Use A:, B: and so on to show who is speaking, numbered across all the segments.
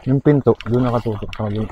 A: Yung pinto, doon nakatutok sa kabila.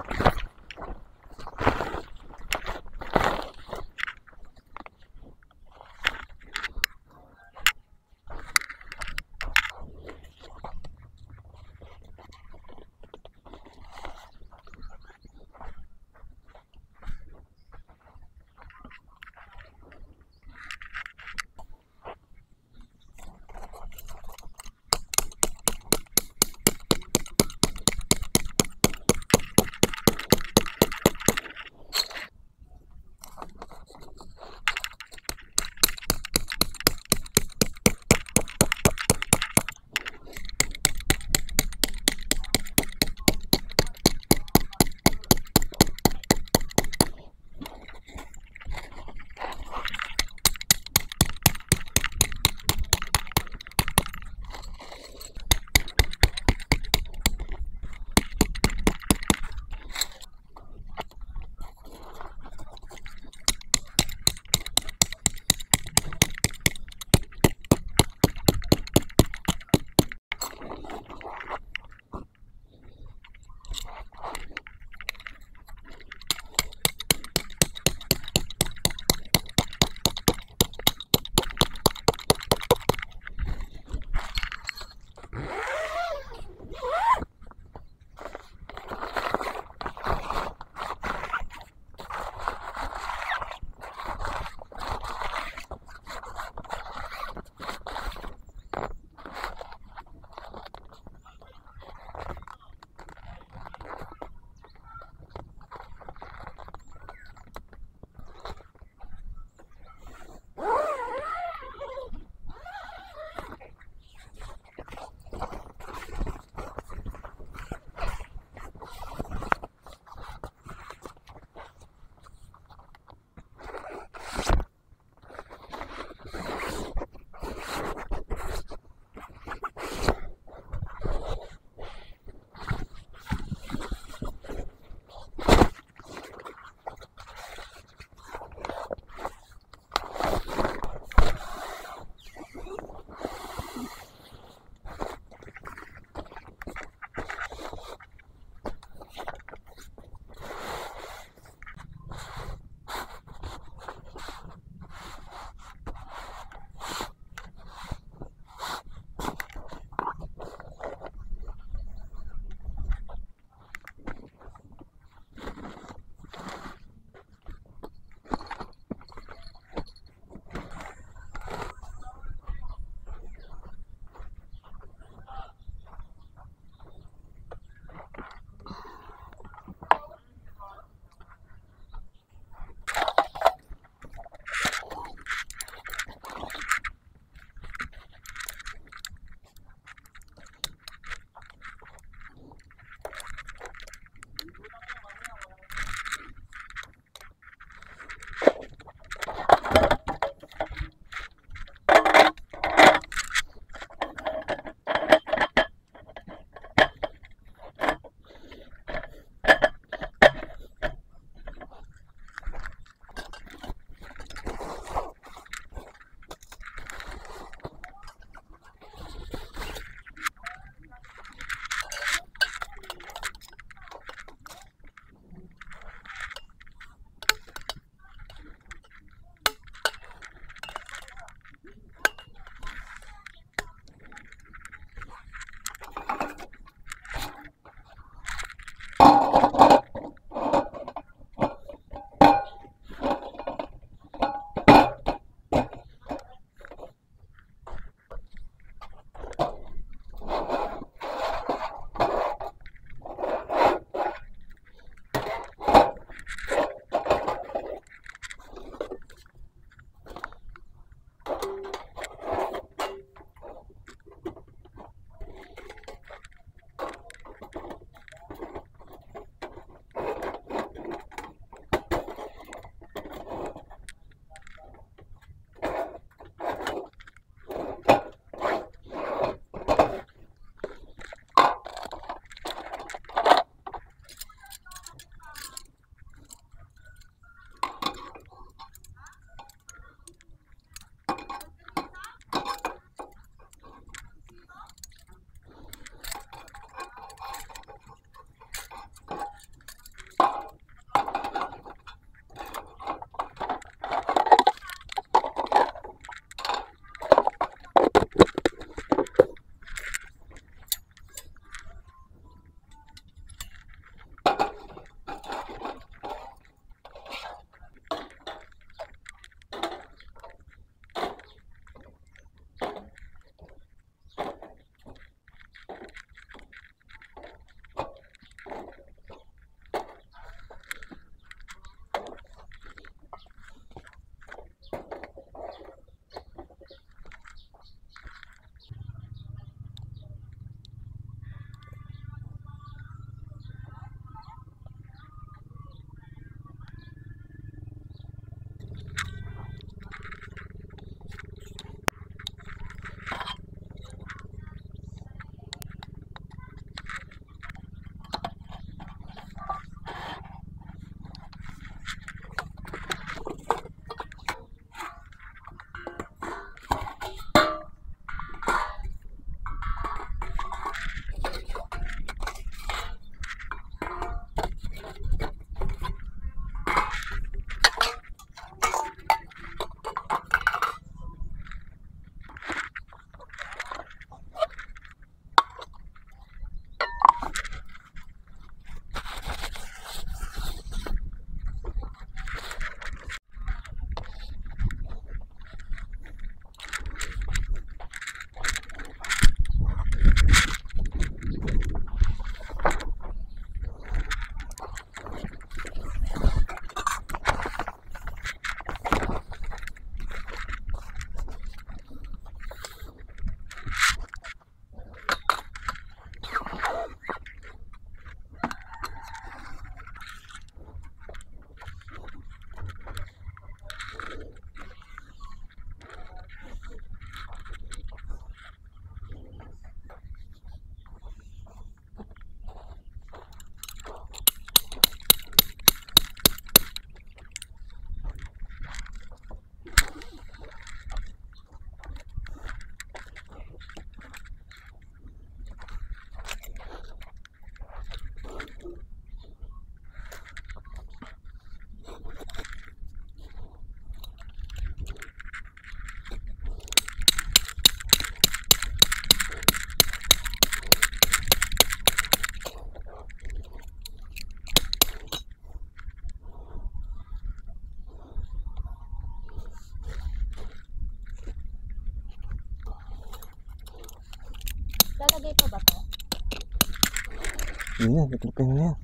A: Yun yan, itlipin na yan.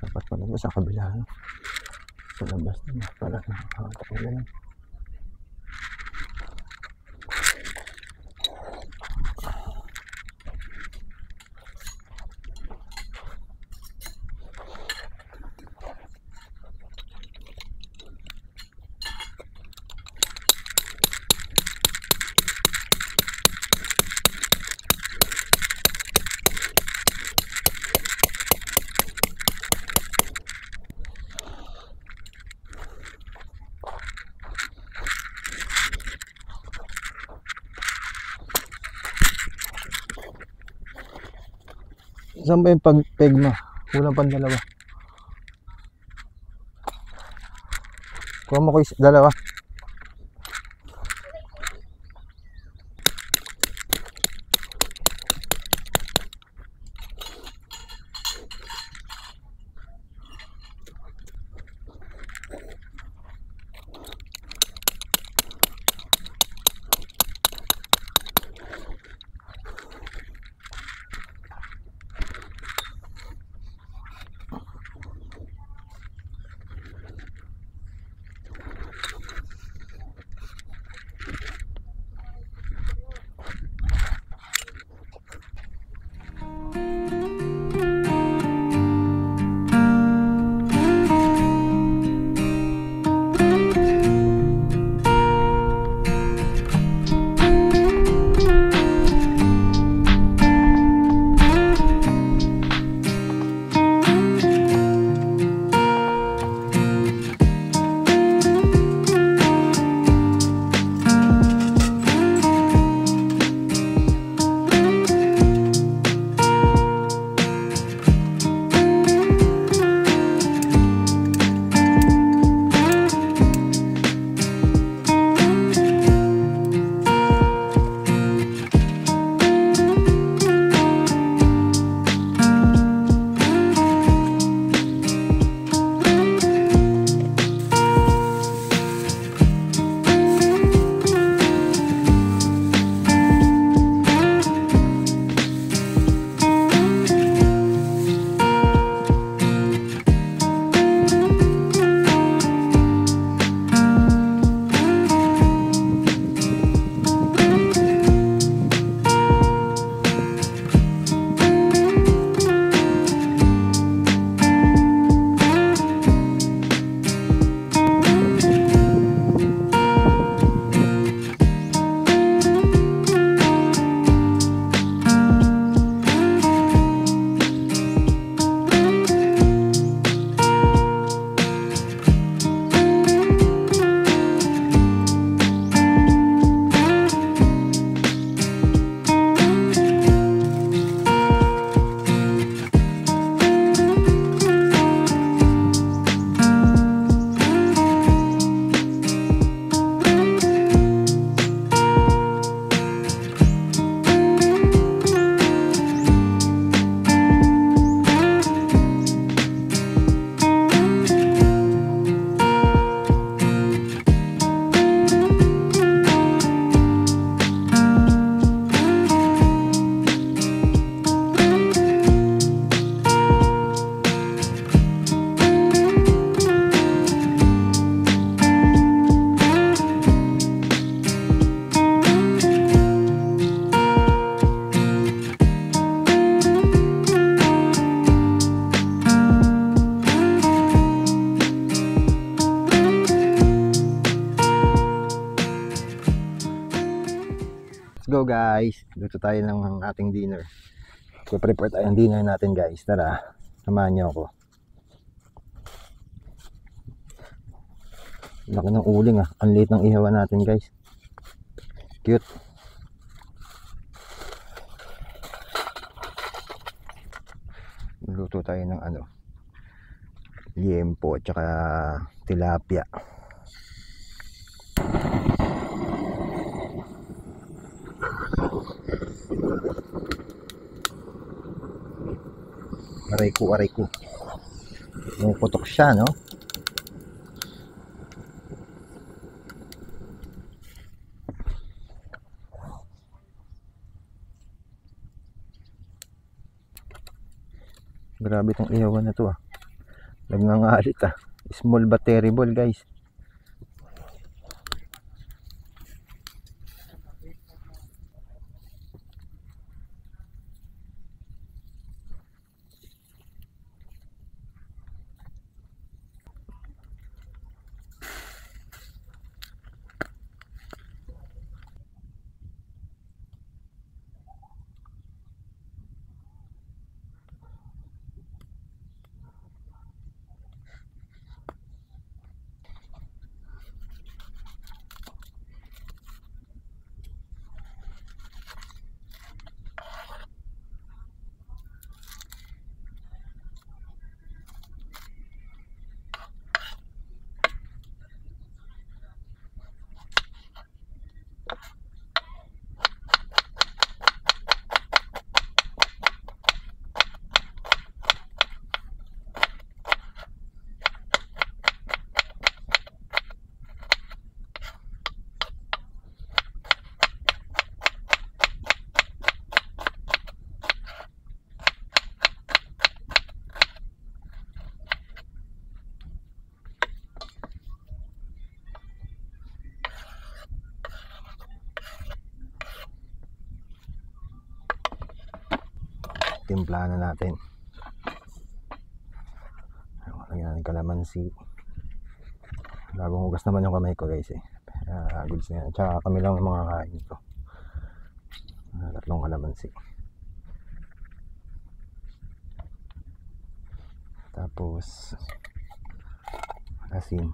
A: Dapat pala sa kabila, no? Sa labas na pala. Nakakatakot na yan. Saan ba yung peg mo? Kulang pang dalawa. Kuha mo ko dalawa. go guys, luto tayo ng ating dinner. Prepare tayo ng dinner natin guys. Tara, samahan niyo ako. Laki ng uling ah. Ang liit ng ihawan natin guys. Cute. Luto tayo ng ano, liempo at saka tilapia. Aray ko. Pumuputok siya, no? Grabe tong ihawan na to ah. Nagngangalit ah. Small but terrible guys. Timpla na natin. Lagyan natin kalamansi. Bagong hugas naman yung kamay ko guys eh. Goods na yan. Tsaka kami lang yung mga kain ito. Tatlong kalamansi. Tapos asin.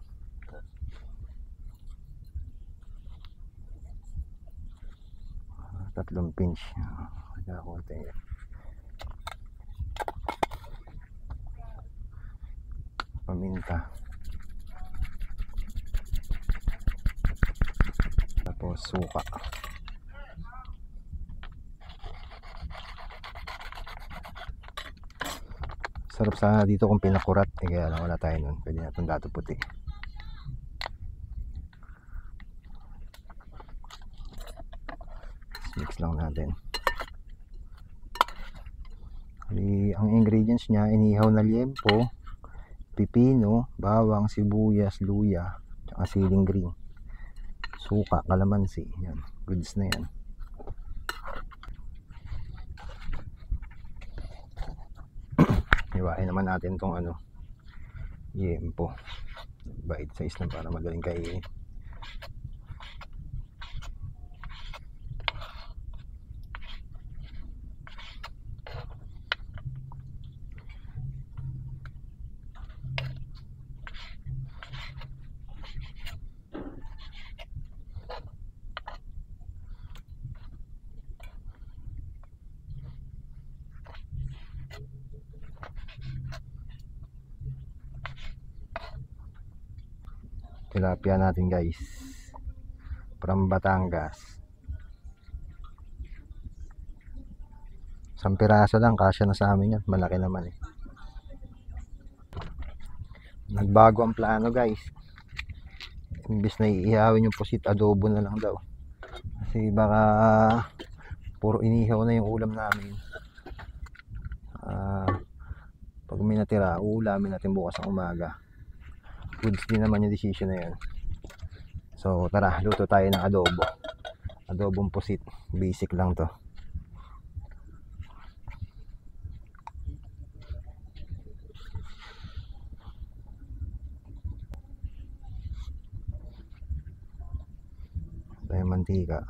A: Tatlong pinch. Kaya konti. Paminta. Tapos suka. Sarap sana dito kung pinakurat eh, kaya lang wala tayo nun. Pwede na itong dato puti. Mix lang natin. Ang ingredients niya, inihaw na liempo, pipino, bawang, sibuyas, luya, tsaka siling green, suka, kalamansi. Yan, goods na yan. Hiwain naman natin tong liempo. Bite size lang para magaling kainin. Tilapia natin guys, from Batangas. 1 piraso lang, kasya na sa amin yan. Malaki naman eh. Nagbago ang plano guys. Imbis na iihawin yung pusit, adobo na lang daw. Kasi baka puro inihaw na yung ulam namin. Pag may natira, uulamin natin bukas ang umaga. Goods din naman yung decision na yun. So tara, luto tayo ng adobo. Adobong pusit. Basic lang to. Tayo mantika.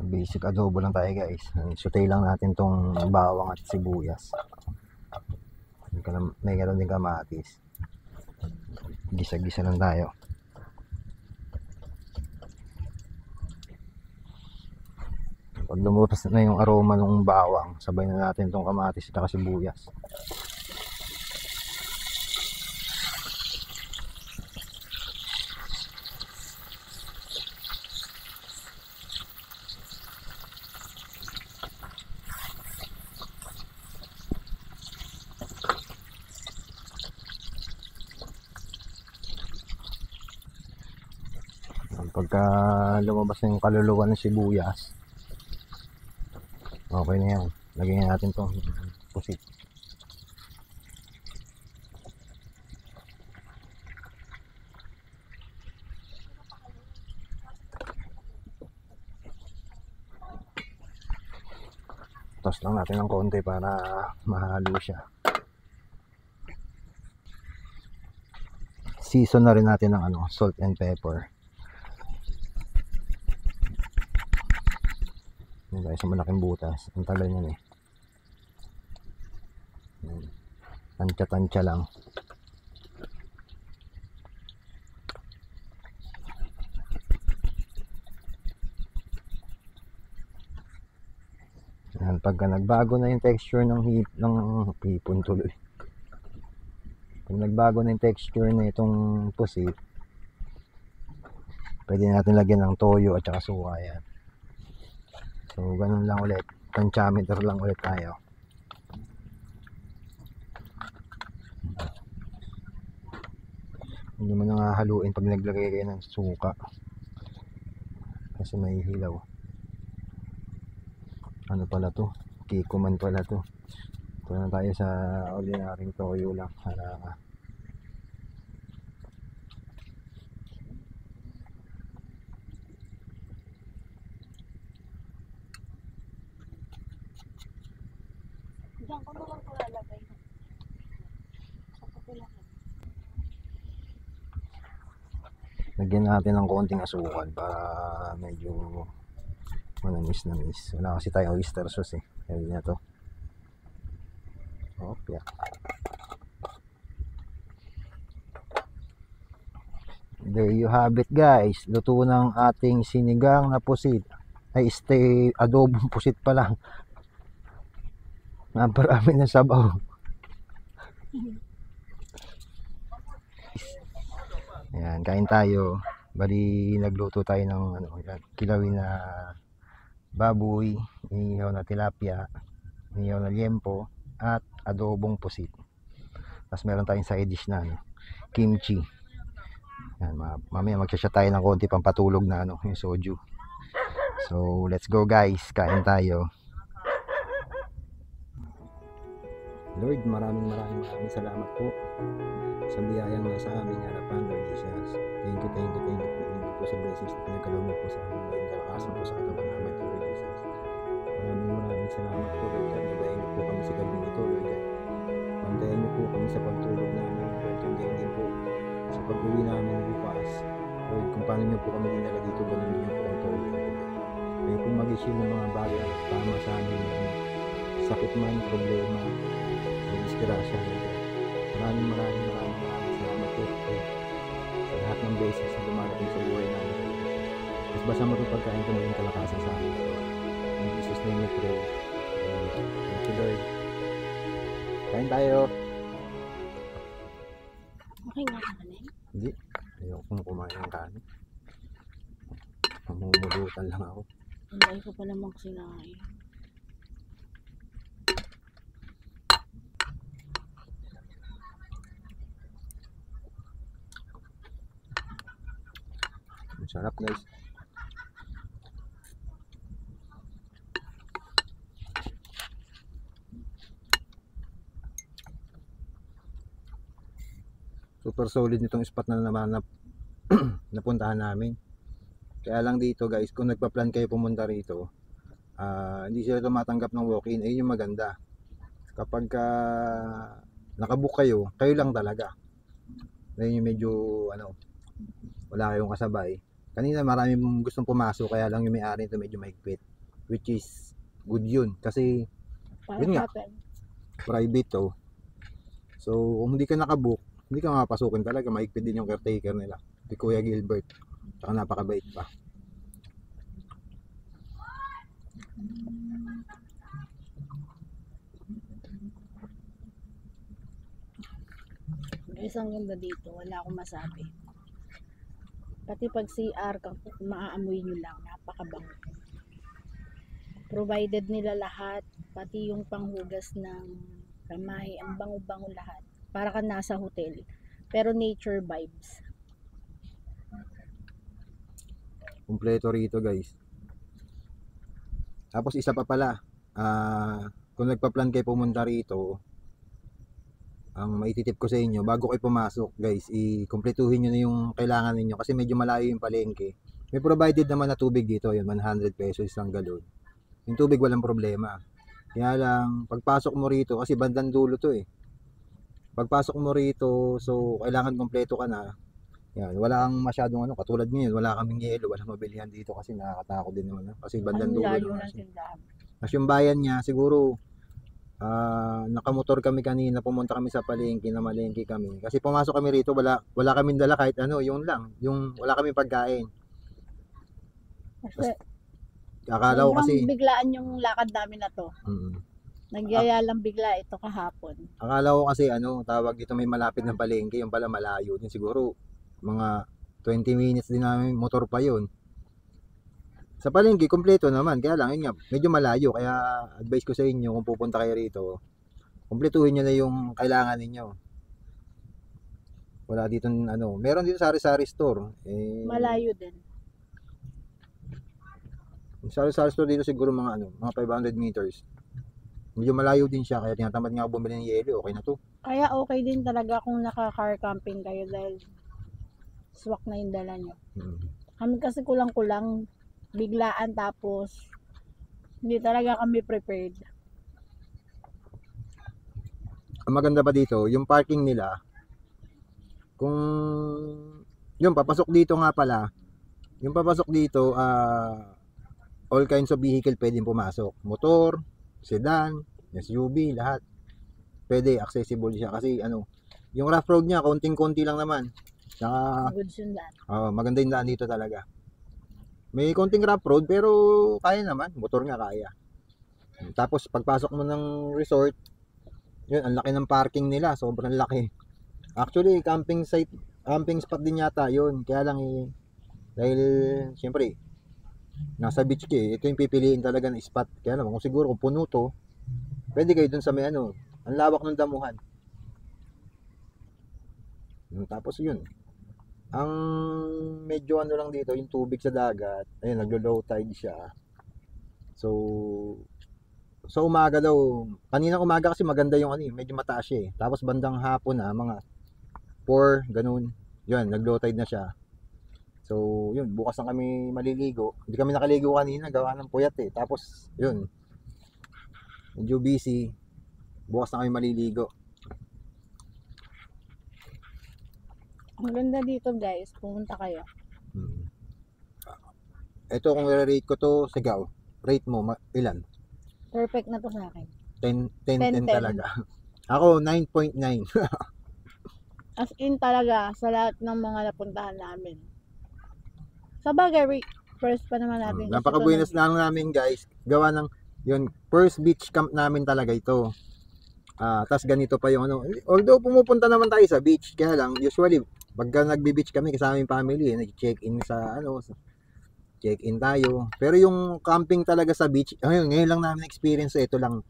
A: Basic adobo lang tayo guys. Saute lang natin tong bawang at sibuyas. May ganoon din kamatis. Gisa-gisa lang tayo. Pag lumabas na yung aroma ng bawang, sabay na natin tong kamatis at sibuyas. Pagka lumabas na yung kaluluwa ng sibuyas, okay na yan. Lagyan natin itong pusit. Toss lang natin ng konti para mahalo siya. Season na rin natin ng salt and pepper. Yan guys, sa malaking butas. Ang tagal yan eh. Tansya-tansya lang. Yan, pagka nagbago na yung texture ng hipon tuloy. Pag nagbago na yung texture na itong pusit, pwede natin lagyan ng toyo at saka suka yan. So, ganun lang ulit. Tansyameter lang ulit tayo. Hindi mo na nga haluin pag naglagay kayo ng suka. Kasi may hilaw. Ano pala to? Kikuman pala to. Ito na tayo sa ordinaryong toyo lang. Para
B: diyan ko na lang ito lalagay. Sa kapilahan.
A: lagyan natin ng konting asukal para medyo manamis. Wala kasi tayong oyster sauce eh. Kaya na to. Okay. There you have it guys. Luto ng ating sinigang na pusit. Ay adobong pusit pa lang. Naparami ng sabaw. Ayan, kain tayo. Bali nagluto tayo ng kilawin na baboy, inihaw na tilapia, inihaw na liempo, at adobong pusit. Tapos meron tayong side dish na kimchi. Yan, mamaya magsasya tayo ng konti pampatulog na yung soju. So let's go guys, kain tayo. Lord, maraming salamat po sa biyayang nasa aming harapan, Lord Jesus. Thank you po sa blessings na pinagkalaw mo po sa aming mga kalakasan po sa katawan namin, Lord Jesus. Maraming salamat po, Lord God. Nagayin niyo po kami sa gabi nito, Lord God. Bantayan niyo po kami sa pagtulog namin, Lord. Bantayan niyo po sa pag-uwi namin bukas. Lord, kung paano niyo po kami dinala dito, ganun niyo po ang tulog, Lord. Kayo po mag-issue ng mga bagay tama sa amin, sakit man, problema, disgrasya, Lord God. Maraming salamat po sa lahat ng blessings na dumarating sa buhay namin. Mas basta mo itong pagkain ko maging kalakasan sa amin. In Jesus' name we pray. Thank you, Lord. Kain tayo.
B: Okay nga ka na eh.
A: Hindi. Ayokong kumain ng kanin. Mamumulutan lang ako.
B: Ang dahil ko pa namang sinain.
A: Sarap guys. Super solid nitong spot na naman na napuntahan namin. Kaya lang dito guys, kung nagpa-plan kayo pumunta rito, hindi sila tumatanggap ng walk-in. Ayun yung maganda. Kapag nakabook kayo, kayo lang talaga. Ayun yung medyo wala kayong kasabay. Kanina marami mong gustong pumasok, kaya lang yung may-ari ito medyo mahigpit, which is good yun kasi yun nga, private to. So kung hindi ka nakabook, hindi ka mapasukin talaga. Mahigpit din yung caretaker nila, si Kuya Gilbert, saka napakabait pa.
B: Guys, ang ganda dito. Wala akong masabi. Pati pag CR, maaamoy nyo lang. Napakabango. Provided nila lahat. Pati yung panghugas ng kamay. Ang bango-bango lahat. Para ka nasa hotel. Pero nature vibes.
A: Kumpleto rito guys. Tapos isa pa pala, kung nagpa-plan kayo pumunta rito, ang maititip ko sa inyo, bago kayo pumasok guys, i-kumpletuhin nyo na yung kailangan ninyo kasi medyo malayo yung palengke. May provided naman na tubig dito, yun, 100 pesos isang galon. Yung tubig walang problema. Kaya lang, pagpasok mo rito, kasi bandang dulo to eh. Pagpasok mo rito, so kailangan kumpleto ka na. Yan, wala kang masyadong ano, katulad ngayon, wala kaming yelo, walang mabilihan dito kasi nakakatakot din naman. Kasi bandang
B: Ang
A: dulo
B: layo
A: naman
B: ng
A: siya.
B: tindahan.
A: Mas yung bayan niya, siguro, nakamotor kami kanina, pumunta kami sa palengke, na malengke kami. Kasi pumasok kami rito, wala kaming dala kahit ano, yung lang, yung wala kaming pagkain.
B: Kasi
A: Akala ko
B: sobrang
A: kasi,
B: biglaan yung lakad namin na to. Nagyaya lang bigla ito kahapon.
A: akala ko kasi ano, tawag dito may malapit ng palengke, yung pala malayo din siguro. Mga 20 minutes din namin, motor pa yun. Sa palengke, kompleto naman. Kaya lang, yun nga, medyo malayo. Kaya advice ko sa inyo, kung pupunta kayo rito, kumpletuhin nyo na yung kailangan ninyo. Wala dito, ano, meron dito sari-sari store.
B: Malayo din.
A: Yung sari-sari store dito siguro mga 500 meters. Medyo malayo din siya, kaya tinatamad nga ako bumili ng yelo. Okay na to.
B: Kaya okay din talaga kung naka-car camping kayo dahil swak na yung dala nyo. Kami kasi kulang-kulang, biglaan tapos hindi talaga kami prepared.
A: Ang maganda pa dito, yung parking nila, kung yung papasok dito nga pala, yung papasok dito, all kinds of vehicle pwedeng pumasok. Motor, sedan, SUV, lahat. Pwede, accessible siya kasi ano, yung rough road niya, konting-konti lang naman. Saka,
B: Goods yung daan.
A: maganda yung daan dito talaga. May konting rough road pero kaya naman, motor nga kaya. Tapos pagpasok mo ng resort, yun, ang laki ng parking nila, sobrang laki. Actually, camping spot din yata yun. Kaya lang dahil siyempre, nasa beach ka eh, ito yung pipiliin talaga ng spot. Kaya naman, kung siguro kung puno to, pwede kayo dun sa may ano, ang lawak ng damuhan. Tapos yun, ang medyo ano lang dito, yung tubig sa dagat, ayun, naglo-low tide siya. So, sa umaga daw, kaninang umaga kasi maganda yung ano, medyo mataas siya eh. Tapos bandang hapon na, mga 4, ganun. Yun, nag-low tide na siya. So, yun, bukas na kami maliligo. Hindi kami nakaligo kanina, gawa ng puyat eh. Tapos, yun, medyo busy. Bukas na kami maliligo.
B: Ang ganda dito guys, pumunta kayo.
A: Ito kung i-rate ko to, sigaw. Rate mo, ilan?
B: Perfect na to sa akin.
A: 10 talaga. Ako, 9.9.
B: As in talaga, sa lahat ng mga napuntahan namin. Sa bagay, first pa naman natin.
A: Napakabuenas lang namin guys. Gawa ng, yun, first beach camp namin talaga ito. Tas ganito pa yung ano. Although pumupunta naman tayo sa beach, kaya lang, usually, pagka nagbe-beach kami kasama yung family, nag-check-in sa ano, check-in tayo. Pero yung camping talaga sa beach, ngayon lang namin experience ito lang.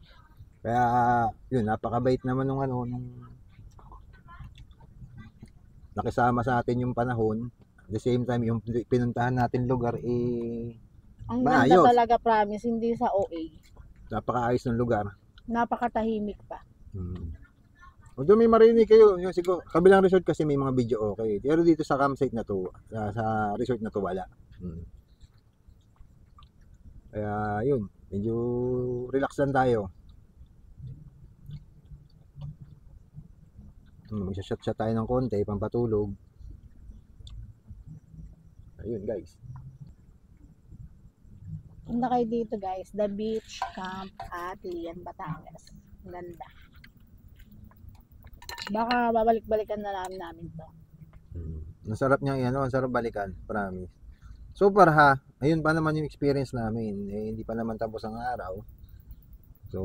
A: Kaya, yun, napakabait naman nung ano, nung nakisama sa atin yung panahon. At the same time, yung pinuntahan natin lugar,
B: ang
A: maayos.
B: ganda talaga, promise, hindi sa OA.
A: Napakaayos ng lugar.
B: Napakatahimik pa.
A: Although may marinig kayo, yung siguro, kabilang resort kasi may mga video okay. Pero dito sa campsite na to, sa resort na to, wala. Kaya yun, medyo relax lang tayo. Magsashot tayo ng konti, pampatulog. Ayun guys.
B: Punta kayo dito guys, The Beach Camp at Lian, Batangas. Ang ganda. Baka babalik-balikan na namin to.
A: Ang sarap niya, ang sarap balikan, promise. So far ha, ayun pa naman yung experience namin. Hindi pa naman tapos ang araw. So,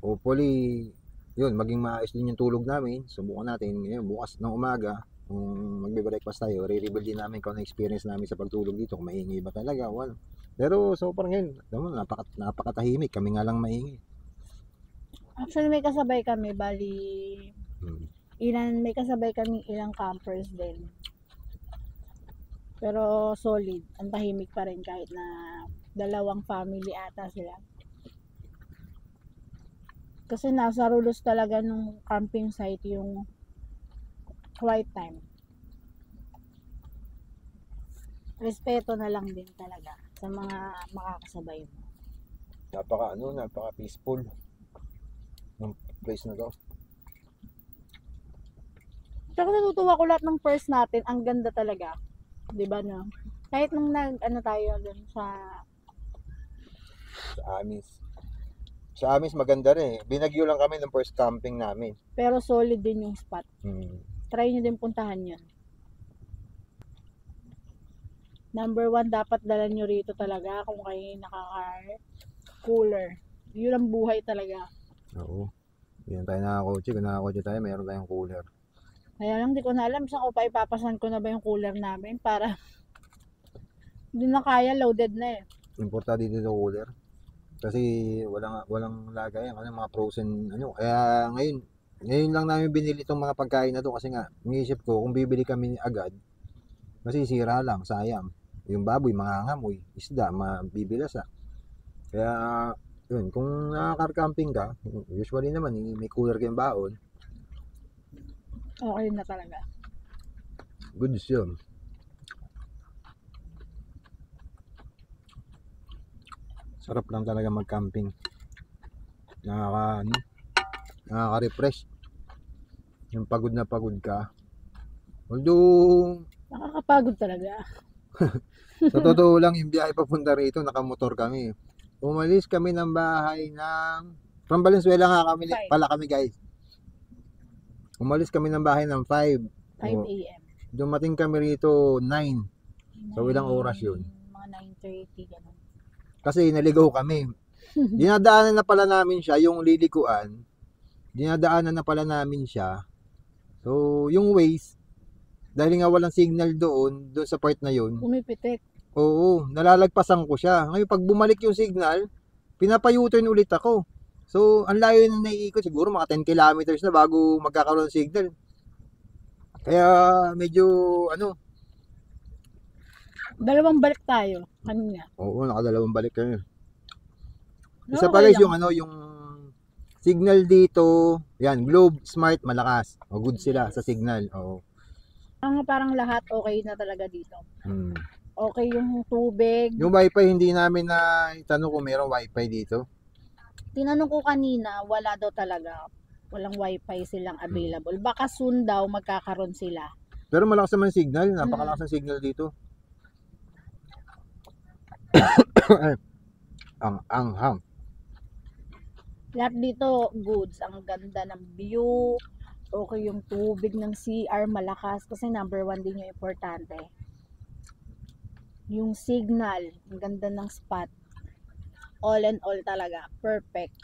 A: hopefully, yun, maging maayos din yung tulog namin. Subukan natin, ngayon, bukas ng umaga, kung magbe-breakfast tayo, re-reveal din namin kung ano experience namin sa pagtulog dito, kung maingay ba talaga, wala. Pero so far ngayon, napakatahimik, kami nga lang maingay.
B: Actually, may kasabay kami, bali, may kasabay kami ilang campers din. Pero solid, ang tahimik pa rin kahit na dalawang family ata sila. Kasi nasa rules talaga nung camping site yung quiet time. Respeto na lang din talaga sa mga makakasabay mo.
A: Napaka peaceful ng place na to.
B: Tsaka natutuwa ko lahat ng first natin, ang ganda talaga. 'Di ba no? Kahit nung tayo dun
A: Sa Amis maganda rin eh. Binagyo lang kami ng first camping namin.
B: pero solid din yung spot. Try nyo din puntahan yun. Number 1, dapat dala nyo rito talaga kung kayo nakaka-car. Cooler. Yun ang buhay talaga.
A: Oo. Yan tayo nakakotse. Kung nakakotse tayo, mayroon tayong cooler.
B: Kaya lang, di ko na alam saan ko pa ipapasan ko na ba yung cooler namin para hindi na kaya, loaded na eh.
A: Importante dito yung cooler. Kasi walang lagay yan. Kasi mga frozen ano. Kaya ngayon lang namin binili itong mga pagkain na to kasi nga, iniisip ko kung bibili kami agad, masisira lang, sayang. Yung baboy, mangangamoy, isda, mabibilasa. Kaya, yun, kung nakaka-car camping ka, usually naman, may cooler kayong baon,
B: Okay na talaga.
A: goods yun. Sarap lang talaga mag-camping. Nakaka-refresh. Yung pagod na pagod ka. Although,
B: Nakakapagod talaga.
A: sa totoo lang, yung biyahe papunta rito, nakamotor kami. Umalis kami ng bahay from Valenzuela nga kami guys. Umalis kami ng bahay ng 5
B: a.m.
A: Dumating kami rito 9. So ilang oras yun?
B: Mga 9:30 ganun.
A: Kasi naligaw kami. Dinadaanan na pala namin siya, yung lilikuan. Dinadaanan na pala namin siya. So yung Waze, dahil nga walang signal doon sa part na yun.
B: Pumipitik.
A: Oo, nalalagpasan ko siya. Ngayon pag bumalik yung signal, pinapa-U-turn ulit ako. So, ang layo na naiikot, siguro mga 10 kilometers na bago magkakaroon ng signal. Kaya medyo
B: Dalawang balik tayo kanina.
A: Oo, nakadalawang balik kami.
B: No,
A: Isa pa
B: okay
A: guys
B: lang.
A: yung signal dito, yan, Globe, Smart, malakas. O good sila sa signal. Oo.
B: Parang lahat okay na talaga dito.
A: Hmm.
B: Okay yung tubig.
A: Yung wifi hindi namin na itanong kung mayroong wifi dito.
B: Tinanong ko kanina, wala daw talaga. Walang wifi silang available. Baka soon daw magkakaroon sila.
A: Pero malakas naman signal, napakalakas ng signal dito. ang anghang.
B: Lahat dito goods. Ang ganda ng view. Okay yung tubig ng CR malakas. Kasi number 1 din yung importante. Yung signal. Ang ganda ng spot. All in all talaga. Perfect.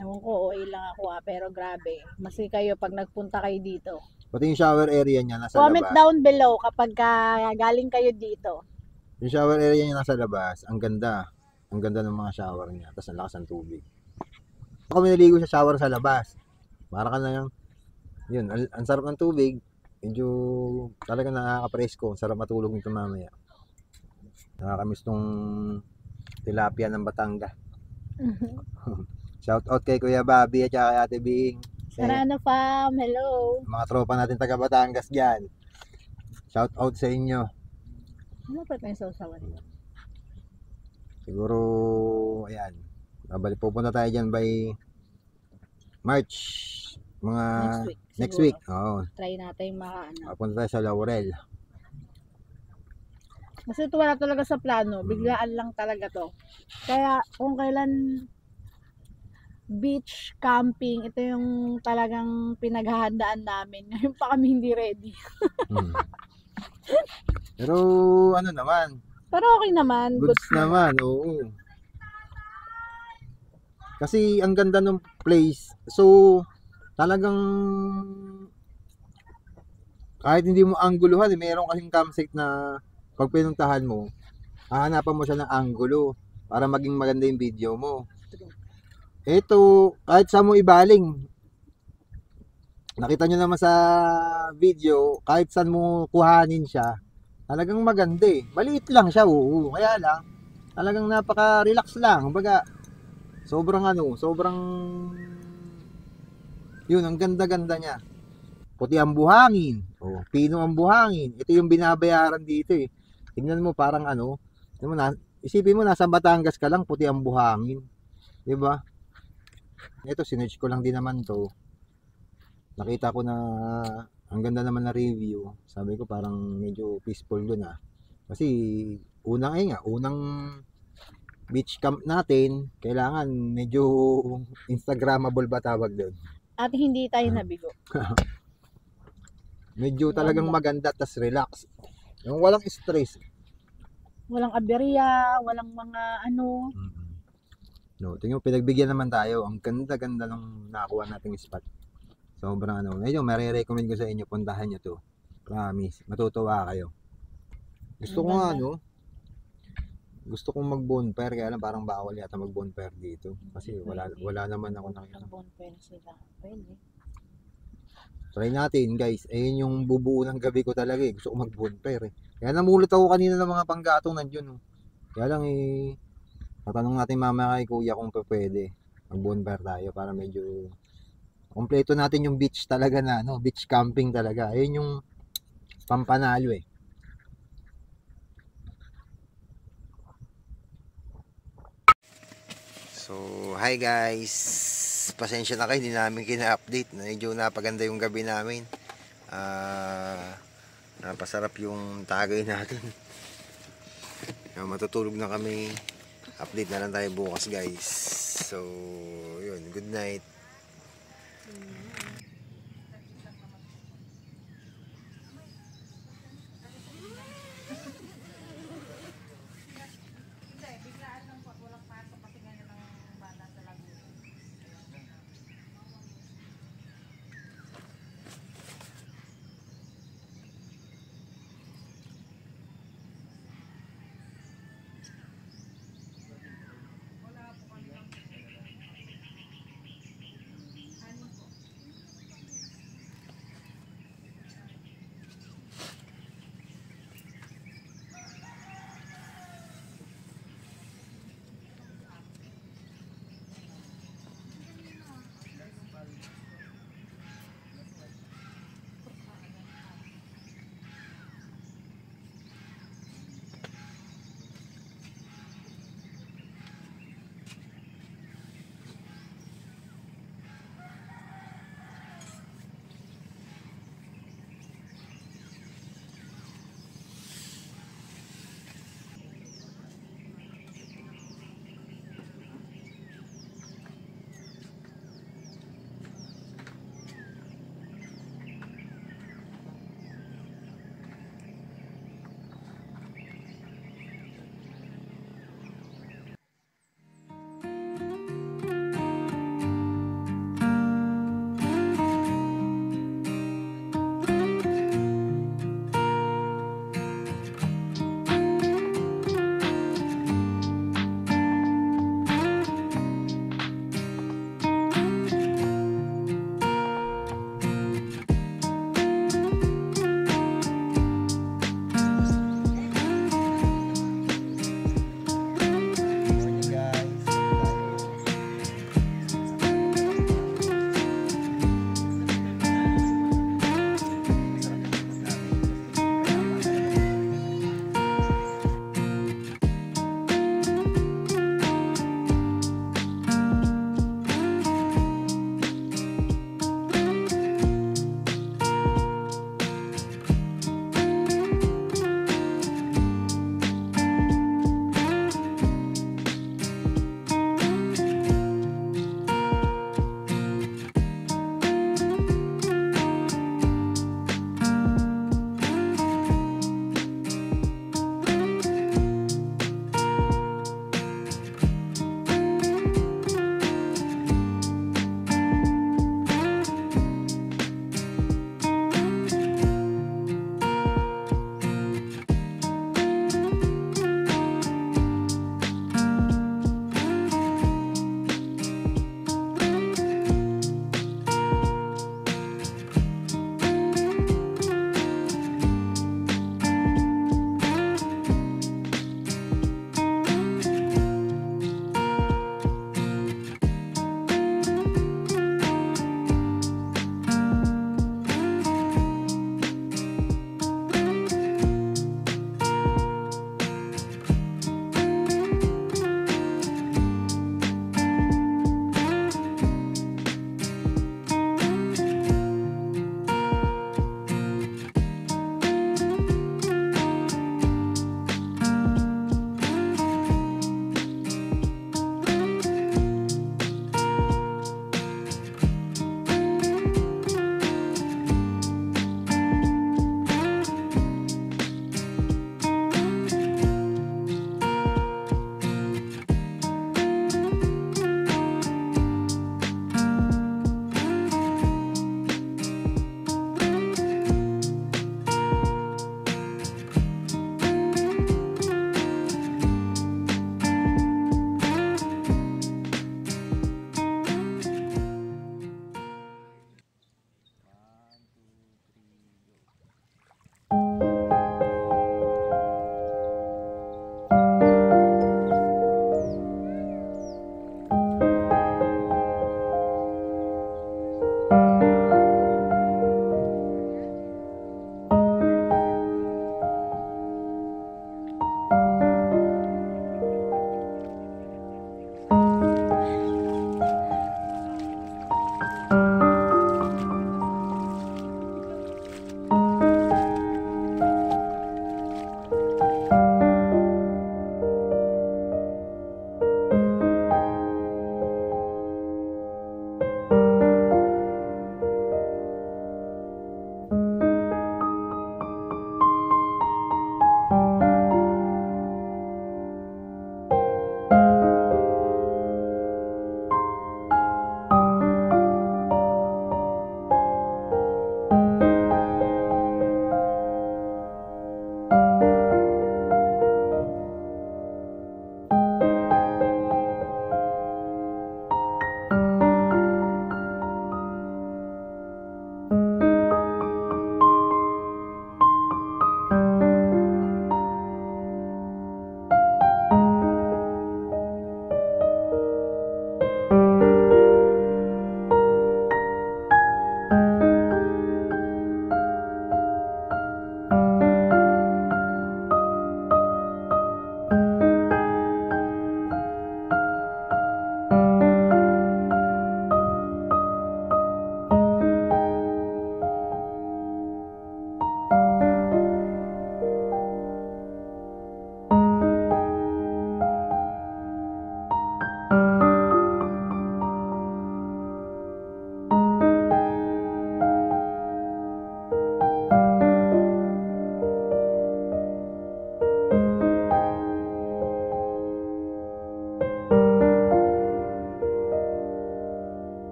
B: Ewan ko, OA lang ako pero grabe. Masi kayo pag nagpunta kayo dito.
A: Pati yung shower area niya nasa
B: Comment
A: labas.
B: down below kapag galing kayo dito.
A: Yung shower area niya nasa labas, ang ganda. Ang ganda ng mga shower niya. Tapos ang lakas ng tubig. Ako naligo sa shower sa labas. Para ka na yun, ang sarap ng tubig. Medyo talaga nakaka-presko. Sarap matulog nito mamaya. Nakakamiss tong tilapia ng Batangas. Shout out kay Kuya Bobby at saka kay Ate Bing.
B: Sarano fam, hello.
A: Mga tropa natin taga Batangas dyan. Shout out sa inyo.
B: Ano pa tayong sausawan?
A: Siguro, ayan. Pupunta tayo dyan by March. Mga
B: Next
A: week.
B: siguro.
A: Oo.
B: Try natin
A: Punta tayo sa Laurel.
B: Kasi ito wala talaga sa plano. Biglaan lang talaga to. Kaya kung kailan beach camping, ito yung talagang pinaghahandaan namin. Ngayon pa kami hindi ready.
A: Pero ano naman,
B: Pero okay naman.
A: goods naman, oo. Kasi ang ganda ng place. So, talagang kahit hindi mo angguluhan, meron kasing campsite na pag pinuntahan mo, hahanapan mo siya ng anggulo para maging maganda yung video mo. Ito, kahit saan mo ibaling, nakita nyo naman sa video, kahit saan mo kuhanin siya, Talagang maganda eh. Maliit lang siya, oo. Kaya lang, talagang napaka-relax lang. Kumbaga, sobrang, yun, ang ganda-ganda niya. Puti ang buhangin. Oh, pino ang buhangin. Ito yung binabayaran dito eh. Tingnan mo parang ano, isipin mo nasa Batangas ka lang, puti ang buhangin. 'Di ba? Ito sinearch ko lang din naman 'to. Nakita ko na ang ganda naman na review. Sabi ko parang medyo peaceful doon ah. Kasi unang beach camp natin, kailangan medyo Instagrammable ba tawag doon?
B: At hindi tayo nabigo.
A: Medyo talagang maganda tas relax. Yung walang stress.
B: Walang aberya, walang mga ano.
A: No, tingnan mo, pinagbigyan naman tayo. Ang ganda-ganda ng nakuha nating spot. Sobrang ano. Medyo marirecommend ko sa inyo, puntahan nyo to. Promise, matutuwa kayo. Gusto ko nga, no? Gusto kong mag-bonfire, kaya lang parang bawal yata mag-bonfire dito. Kasi wala naman ako nakita.
B: Mag-bonfire sila. Pwede.
A: Try natin, guys. Ayun yung bubuo ng gabi ko talaga eh. Gusto ko mag-bonfire eh. Kaya namulot ako kanina ng mga panggatong nandiyon. Kaya lang eh, tatanong natin mamaya kay kuya kung pwede. Mag-bonfire tayo para medyo kompleto natin yung beach talaga na, no? Beach camping talaga. Ayun yung pampanalo eh. So, hi guys. Pasensya na kayo, hindi namin kina-update. Medyo napaganda yung gabi namin. Napasarap yung tagay natin. Matutulog na kami. Update na lang tayo bukas guys. So, yun. Good night.